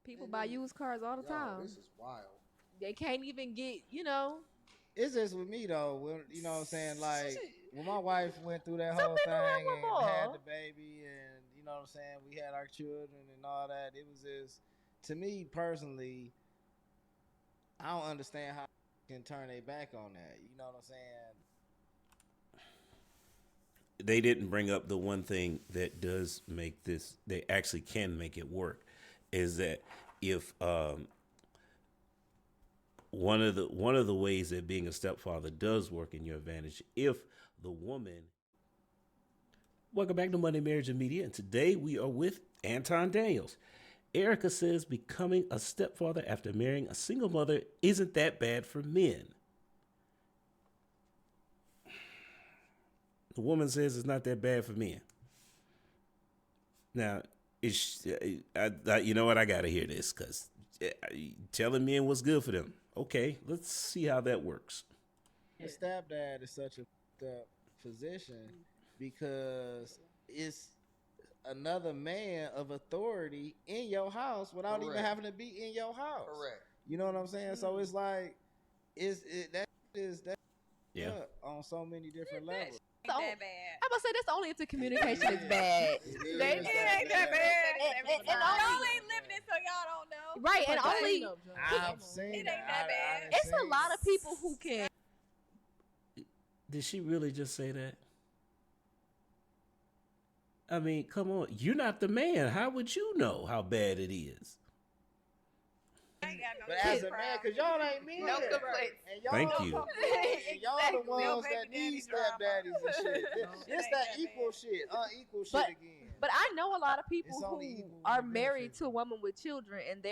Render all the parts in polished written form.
People buy used cars all the time. This is wild. They can't even get, It's just with me though. When, you know what I'm saying? Like when my wife went through that some whole people have thing one and had more. the baby, and you know what I'm saying, we had our children and all that. It was just, to me personally, I don't understand how can turn their back on that. You know what I'm saying? They didn't bring up the one thing that does make this. They actually can make it work. Is that if one of the ways that being a stepfather does work in your advantage, if the woman. Welcome back to Monday Marriage and Media, and today we are with Anton Daniels. Erica says becoming a stepfather after marrying a single mother isn't that bad for men. The woman says it's not that bad for men. Now, you know what? I gotta hear this because telling men what's good for them. Okay, let's see how that works. The stepdad is such a position because it's another man of authority in your house without even having to be in your house. Correct. You know what I'm saying? So it's like that Yeah. on so many different levels. So, Ain't that bad. I'm gonna say that's only if the communication is bad. It They- is It ain't that bad. And Y'all ain't living it, so y'all don't know. Right, and only I've seen It ain't that. that bad. it's a lot of people who can. Did she really just say that? I mean, come on. You're not the man. How would you know how bad it is? I ain't got no But as kid a man, problem. because y'all ain't men. No complaints. And y'all, Thank you. and y'all the Exactly. No ones baby that need daddy drama. stepdaddies and shit. It It's ain't that that equal bad. shit, unequal shit But- again. But I know a lot of people It's only who equal are when married benefits. to a woman with children, and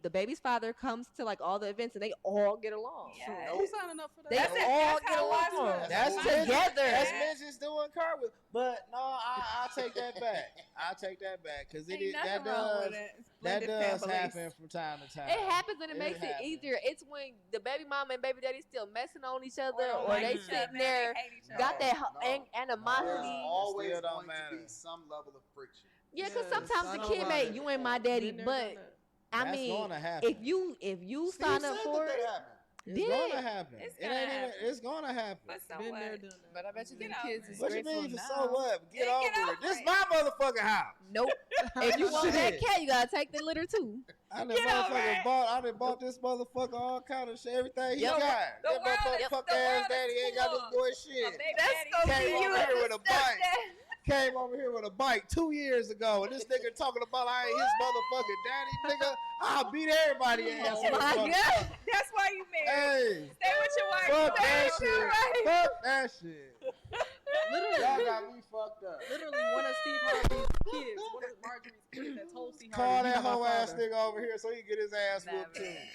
the baby's father comes to like all the events, and they all get along. Yeah. Who's signing up for that? They That's it. all That's get how it was along. for- That's That's together. together. That's mentions doing car with. But no, I take that back. I take that back because Ain't that nothing wrong with does it. that Splendid does families. happen from time to time. It happens and it It makes it happens. easier. It's when the baby mama and baby daddy still messing on each other, don't or like they each other, sitting they there, hate each got other. that No. There's animosity. There's always Still don't going to matter. be some level of friction. Yeah, because Yes, sometimes I the know kid about may, it. you ain't my daddy, Been there, but done that. I That's mean, gonna happen. if you Steve sign up said for that it, happened. It's did gonna it? happen. It's It gonna ain't even. happen. It's gonna happen. But so Been there, what? done that. But I bet you Get them over kids it. is What you grateful mean? now. So what? Get Yeah, over get it. over This it. my motherfucking house. Nope. If you want that Shit. cat, you gotta take the litter too. I done Get over motherfucking it. bought. I done bought this motherfucker all kind of shit. Everything he Yep. got. The That world motherfucker is- punk the ass world is daddy ain't got this full boy A shit. baby That's daddy gonna Came be you over as here a with a bike. Came over here with a bike 2 years ago, and this nigga talking about I ain't his motherfucking daddy, nigga. I'll beat everybody ass. Oh on this my motherfucker. God. That's why you married. Hey, Stay with your wife. fuck Stay that with your shit. wife. Fuck that shit. Literally, Y'all got me fucked up. literally one of Steve Harvey's kids, one of Marjorie's kids that told Steve Harvey, Call "You that not my hoe ass father." nigga over here so he can get his ass Nah, whooped too. man.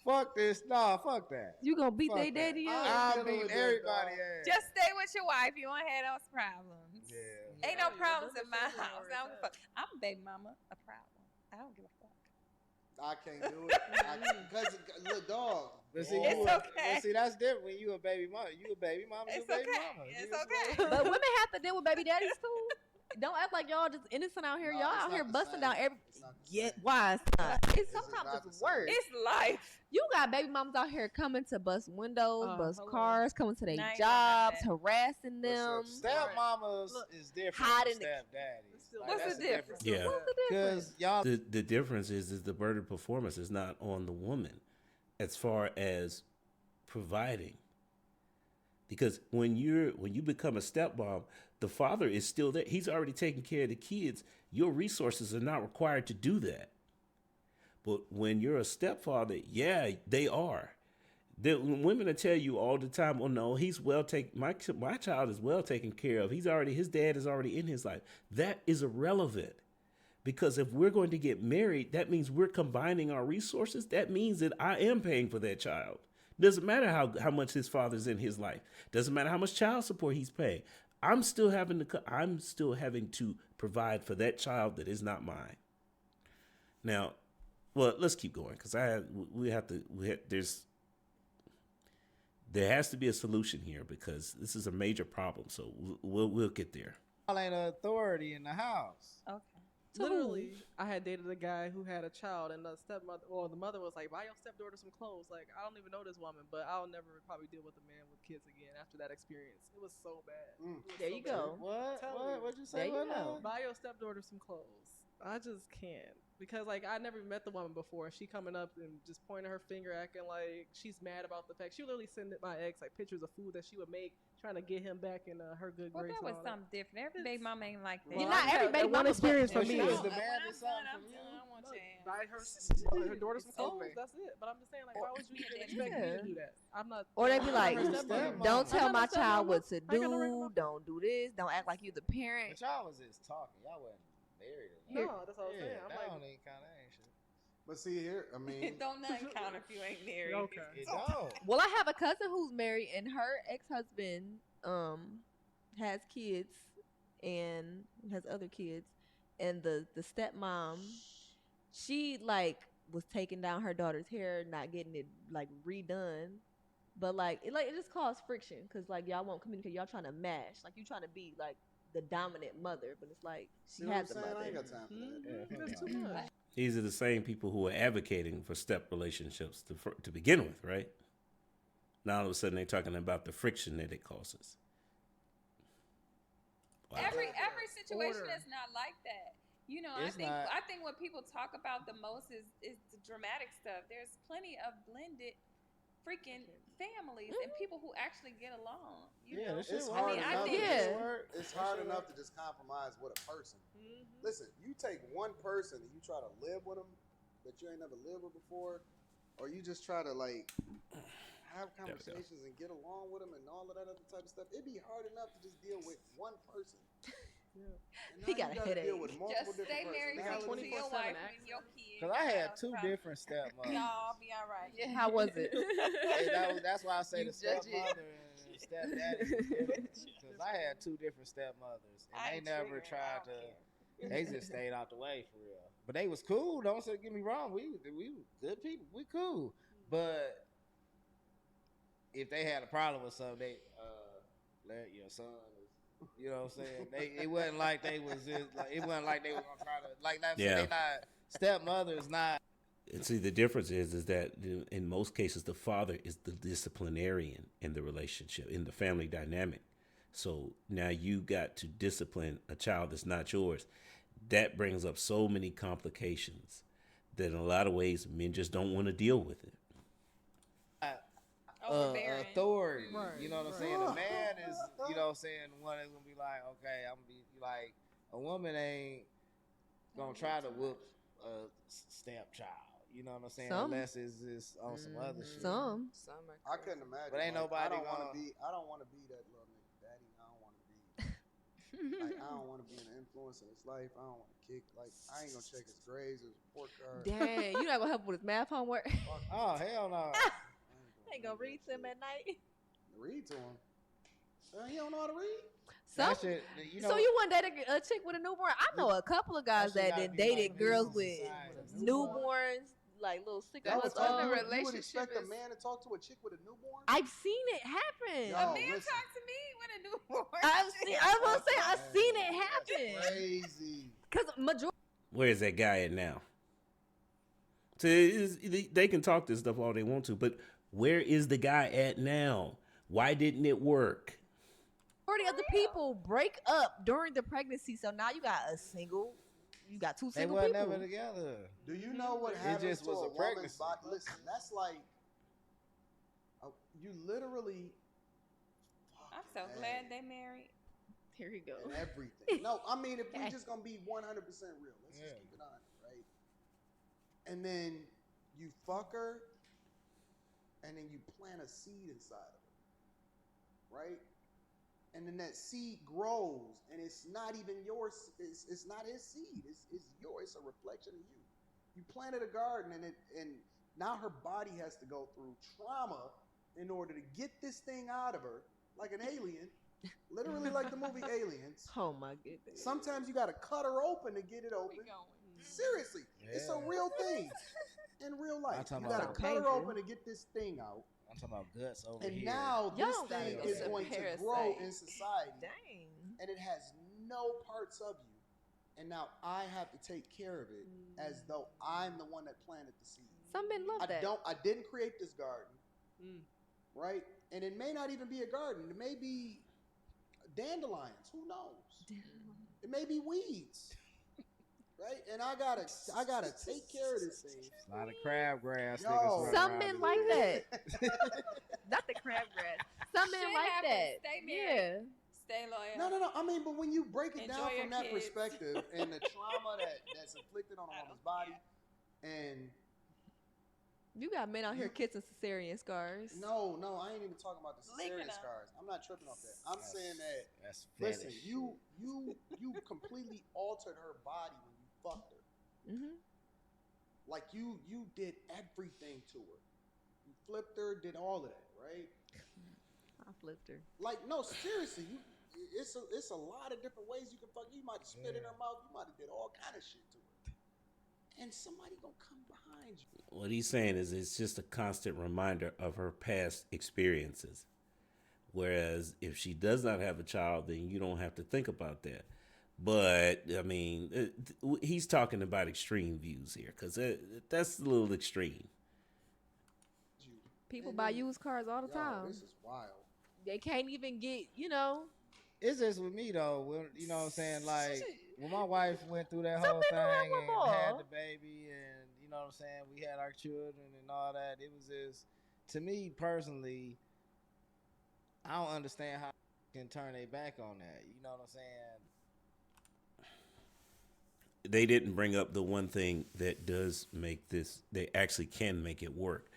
Fuck this. Nah, fuck that. You gonna beat Fuck their that. daddy up? I'll dealing beat with that, everybody dog. ass. Just stay with your wife. You won't have those problems. Yeah. Ain't no Yeah, problems them in my the family house. I don't give a members. fuck. I'm a baby mama. A problem. I don't give a fuck. I can't do it. Because, look, dog. But see, It's you okay. but see, that's different when you a baby mama. You a baby mama. You It's a baby okay. mama. It's You okay. But women have to deal with baby daddies too. Don't act like y'all just innocent out here. No, Y'all it's out not here the busting same. down every. It's not the Yeah, same. why it's not? It's It's just sometimes not it's the worse. same. It's life. You got baby moms out here coming to bust windows, bust hello. cars, coming to their Now you jobs, know harassing them. Listen, Step mamas Look, is different hiding from the- step daddies. Still- What's that's the a difference? Yeah. What's the difference? Because y'all The difference is the burden of performance is not on the woman as far as providing. Because when you become a stepmom, the father is still there. He's already taking care of the kids. Your resources are not required to do that. But when you're a stepfather, yeah, they are. The women will tell you all the time, "Oh no, he's well taken. My child is well taken care of. His dad is already in his life." That is irrelevant. Because if we're going to get married, that means we're combining our resources. That means that I am paying for that child. Doesn't matter how much his father's in his life. Doesn't matter how much child support he's paying. I'm still having to provide for that child that is not mine. Now, well, let's keep going because there has to be a solution here because this is a major problem. So we'll get there. ain't an authority in the house. Okay. To Literally, I had dated a guy who had a child, and the stepmother, or the mother was like, "Buy your stepdaughter some clothes." Like, I don't even know this woman, but I'll never probably deal with a man with kids again after that experience. It was so bad. Mm. It was There so you bad. go. What'd you say? There you go. Buy your stepdaughter some clothes. I just can't, because like I never met the woman before. She coming up and just pointing her finger, acting like she's mad about the fact. She would literally send my ex like pictures of food that she would make, trying to get him back in her good Well, grace. that and was all something different. Every baby mama ain't like that. You're not every baby one mama, experience but for she me. was When demanding I'm something done, from you. I want Look, your buy her daughter some It's clothes. over. That's it. But I'm just saying, like, why would you even Yeah. expect me to do that? I'm not. Or they be I'm like, not her stepmother. stepmom. don't tell I'm not my her child what to stepmama. I ain't got no right to do. my- Don't do this. Don't act like you the parent. But y'all was just talking. Y'all wasn't married. No, that's what I'm saying. I'm that like, don't even kind of ain't shit. But see here, I mean, Don't nothing count if you ain't married. Okay. It don't. Well, I have a cousin who's married, and her ex-husband has kids and has other kids, and the stepmom, she like was taking down her daughter's hair, not getting it like redone, but like it just caused friction because like y'all won't communicate. Y'all trying to mash, like you trying to be like the dominant mother, but it's like she see what I'm had the saying? I ain't mother. got time for that. Yeah, That's too much. These are the same people who are advocating for step relationships to begin with, right? Now all of a sudden they're talking about the friction that it causes. Wow. Every situation Order. is not like that. You know, It's I not. think what people talk about the most is the dramatic stuff. There's plenty of blended freaking families and people who actually get along. You Yeah, know? this shit It's work. hard I enough. think- Yeah. It's hard enough to just compromise with a person. Mm-hmm. Listen, you take one person and you try to live with them that you ain't never lived with before, or you just try to like have There we go. conversations and get along with them and all of that other type of stuff. It'd be hard enough to just deal with one person. Yeah. And He now got you a gotta deal headache. with multiple Just stay different married to personalities. your 24/7 wife and accent. your kids. Cause I had two Probably- different stepmothers. Y'all be all right. How was it? That's why I say You the judge it. stepmother and stepdaddy. Because I had two different stepmothers, and I they ain't never triggered. I tried don't to. They just stayed out the way for real. But they was cool. Don't say get me wrong. We good people. We cool. But if they had a problem with something, they let your son. You know what I'm saying? It wasn't like they was just like it wasn't like they were gonna try to like that. Yeah. They not stepmother's not. And see, the difference is that in most cases, the father is the disciplinarian in the relationship, in the family dynamic. So now you got to discipline a child that's not yours. That brings up so many complications that in a lot of ways, men just don't want to deal with it. Overbearing. Authority. Right, You know what I'm right. saying? A man is, you know what I'm saying, one is gonna be like, okay, I'm gonna be like, a woman ain't gonna try to whoop a stepchild. You know what I'm saying? Some. Unless it's on some other shit. Some. Summer. I couldn't imagine. But ain't like, nobody I don't want gonna- to be. I don't want to be that little nigga daddy. I don't want to be. Like I don't want to be an influence in his life. I don't want to kick. Like I ain't gonna check his grades, his report card. Dang, you not gonna help with his math homework? Fuck Oh that. hell no! Ain't gonna read to him at night. Read to him. He don't know how to read. Some. That shit, you know, So you wouldn't date a chick with a newborn? I know a couple of guys That shit that gotta then be dated like girls this with society. newborns, like little 6 That months was what the old. you would expect a relationship is- man to talk to a chick with a newborn? I've seen it happen. Yo, A man listen. talk to me with a newborn. I was gonna say I've Man, seen it that's happen. Crazy. Cause majority. Where is that guy at now? So they can talk this stuff all they want to, but where is the guy at now? Why didn't it work? of the people break up during the pregnancy, so now you got you got two they single were people. never together. Do you know what It happens just to was a a woman's pregnancy. body? Listen, that's like you literally. I'm so glad they married. Here you go. And everything. No, I mean if we just gonna be 100% real, let's Yeah. just keep it honest, right? And then you fuck her, and then you plant a seed inside of her, right? And then that seed grows, and it's not even yours. It's not his seed. It's yours. It's a reflection of you. You planted a garden, and now her body has to go through trauma in order to get this thing out of her, like an alien, literally like the movie Aliens. Oh my goodness. Sometimes you got to cut her open to get it open. Seriously, it's a Yeah. real thing in real life. talking You got to about cut her painful. open to get this thing out. I'm talking about guts over And here. now Y'all this don't gotta thing go is there. going to Parasite. grow in society, Dang. and it has no parts of you and now I have to take care of it as though I'm the one that planted the seed. Some men love that. I didn't create this garden, Mm. right? And it may not even be a garden. It may be dandelions. Who knows? It may be weeds, right? And I gotta take care of this thing. A lot of crabgrass. Yo. niggas running Some around men in like here. that. Not the crabgrass. Some men Shit like happens. that. Stay Yeah. married. Stay loyal. No. I mean, but when you break it Enjoy down your from that kids. perspective and the trauma that's inflicted on a woman's body, and You got men out here kissing cesarean scars. no, I ain't even talking about the Licking cesarean them. scars. I'm not tripping off that. I'm saying that. That's Listen, fetish. you completely altered her body when you fucked her. Mm-hmm. Like you did everything to her. You flipped her, did all of that, right? I flipped her. Like no, seriously, it's a lot of different ways you can fuck. You might have spit in her mouth. You might have did all kind of shit to her. And somebody gonna come behind you. What he's saying is it's just a constant reminder of her past experiences. Whereas if she does not have a child, then you don't have to think about that. But I mean, he's talking about extreme views here because that's a little extreme. People And buy then- used cars all the Yo, time. this is wild. They can't even get, It's just with me though. When, you know what I'm saying? Like when my wife went through that Some whole men don't have thing one and more. had the baby, and you know what I'm saying, we had our children and all that. It was just, to me personally, I don't understand how can turn their back on that. You know what I'm saying? They didn't bring up the one thing that does make this, they actually can make it work,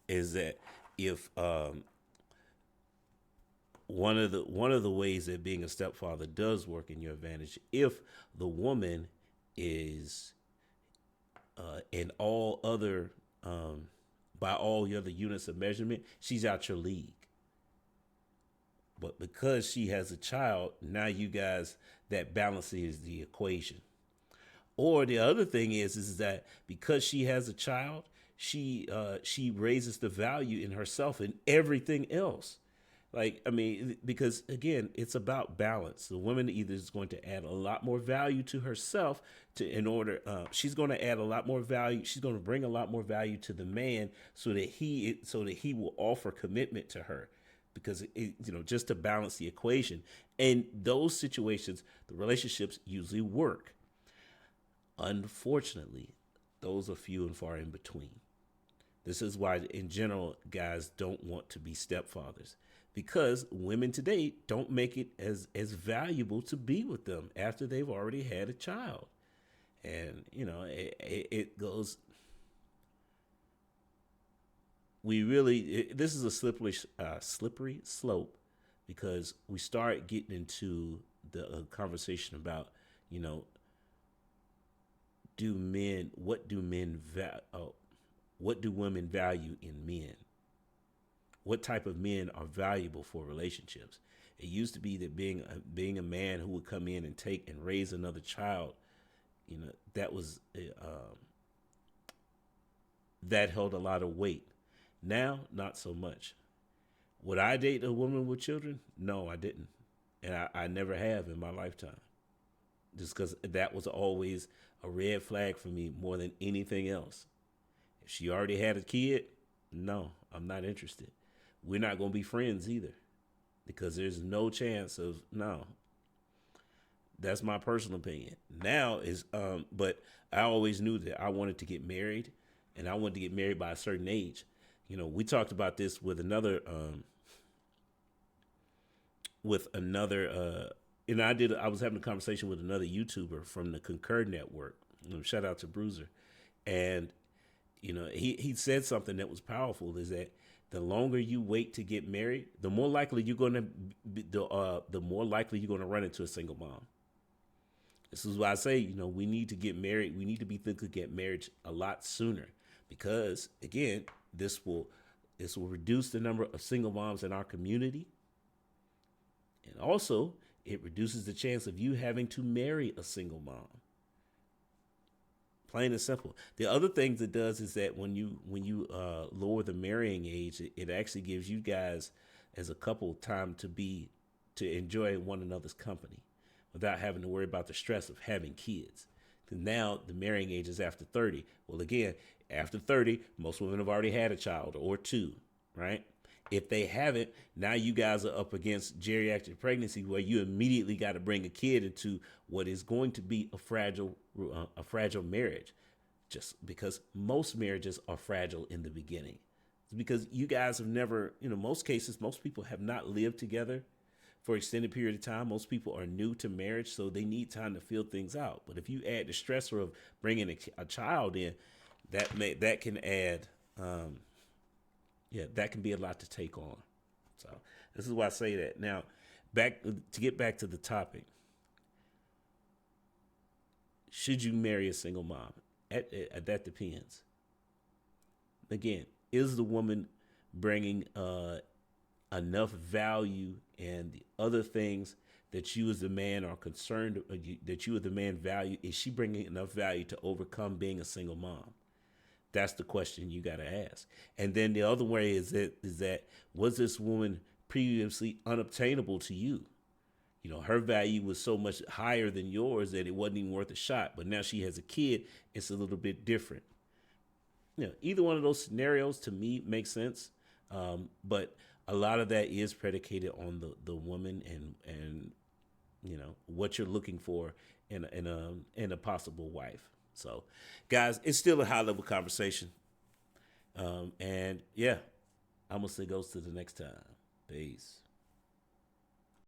is that if one of the ways that being a stepfather does work in your advantage, if the woman is in all other by all the other units of measurement, she's out your league. But because she has a child, now you guys, that balances the equation. Or the other thing is that because she has a child, she raises the value in herself and everything else. Like, I mean, because again, it's about balance. The woman either is going to add a lot more value to herself she's going to add a lot more value. She's going to bring a lot more value to the man so that he will offer commitment to her, because just to balance the equation. And those situations, the relationships usually work. Unfortunately, those are few and far in between. This is why, in general, guys don't want to be stepfathers, because women today don't make it as valuable to be with them after they've already had a child. And, it goes, this is a slippery slope, because we start getting into the conversation about, what do women value in men? What type of men are valuable for relationships? It used to be that being a man who would come in and take and raise another child, that was that held a lot of weight. Now, not so much. Would I date a woman with children? No, I didn't, and I never have in my lifetime. Just because that was always a red flag for me more than anything else. If she already had a kid, no, I'm not interested. We're not going to be friends either, because there's no chance of, no. That's my personal opinion. Now is, but I always knew that I wanted to get married, and I wanted to get married by a certain age. We talked about this with another, I was having a conversation with another YouTuber from the Concur Network. Shout out to Bruiser. And, he said something that was powerful, is that the longer you wait to get married, the more likely you're going to run into a single mom. This is why I say, we need to get married. We need to be thinking of get marriage a lot sooner, because again, this will reduce the number of single moms in our community. And also, it reduces the chance of you having to marry a single mom. Plain and simple. The other things it does is that when you lower the marrying age, it actually gives you guys as a couple time to enjoy one another's company. without having to worry about the stress of having kids. Now the marrying age is after 30. Well, again, after 30, most women have already had a child or two, right? If they haven't, now you guys are up against geriatric pregnancy, where you immediately got to bring a kid into what is going to be a fragile marriage, just because most marriages are fragile in the beginning. It's because you guys have never, most cases, most people have not lived together for extended period of time. Most people are new to marriage, so they need time to feel things out. But if you add the stressor of bringing a child in, that can add, that can be a lot to take on. So this is why I say that. Now, to get back to the topic, should you marry a single mom? That depends. Again, is the woman bringing enough value and the other things that you as the man are concerned, that you as the man value? Is she bringing enough value to overcome being a single mom? That's the question you got to ask. And then the other way is that was this woman previously unobtainable to you? Her value was so much higher than yours that it wasn't even worth a shot. But now she has a kid, it's a little bit different. Either one of those scenarios to me makes sense. But a lot of that is predicated on the woman and what you're looking for in a possible wife. So, guys, it's still a high level conversation. And yeah, I'm gonna say goes to the next time. Peace.